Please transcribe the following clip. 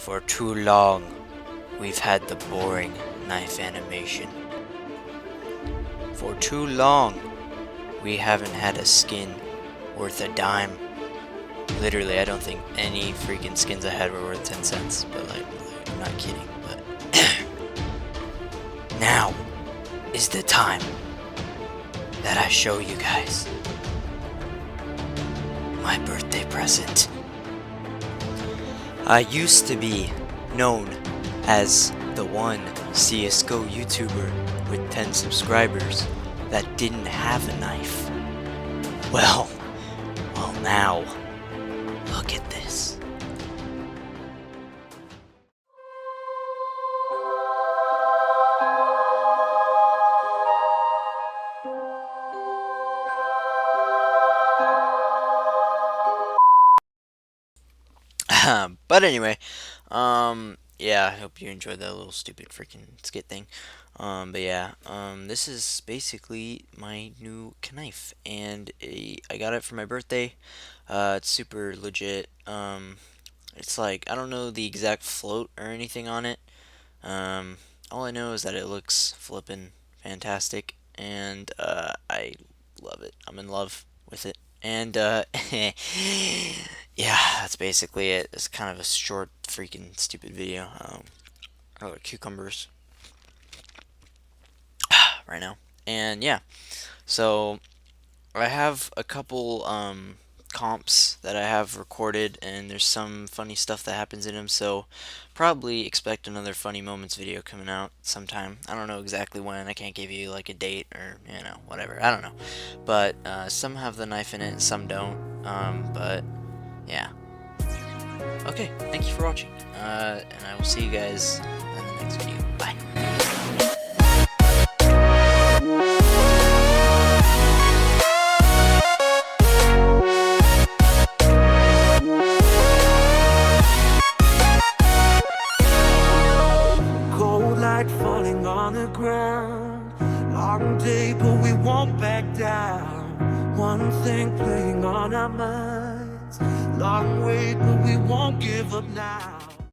For too long, we've had the boring knife animation. For too long, we haven't had a skin worth a dime. Literally, I don't think any freaking skins I had were worth 10 cents, but like I'm not kidding, but now is the time that I show you guys my birthday present. I used to be known as the one CSGO YouTuber with 10 subscribers that didn't have a knife. Well now, look at this. But anyway, yeah, I hope you enjoyed that little stupid freaking skit thing. But yeah, this is basically my new knife, and I got it for my birthday. It's super legit. It's like, I don't know the exact float or anything on it. All I know is that it looks flippin' fantastic, and I love it. I'm in love with it. And yeah, that's basically it. It's kind of a short, freaking stupid video. I like cucumbers right now. And yeah, so I have a couple comps that I have recorded, and there's some funny stuff that happens in them, so probably expect another funny moments video coming out sometime. I don't know exactly when. I can't give you like a date or whatever. I don't know, but some have the knife in it, some don't. But yeah. Okay, thank you for watching, and I will see you guys in the next video. Bye. Falling on the ground, long day but we won't back down. One thing playing on our minds, long wait but we won't give up now.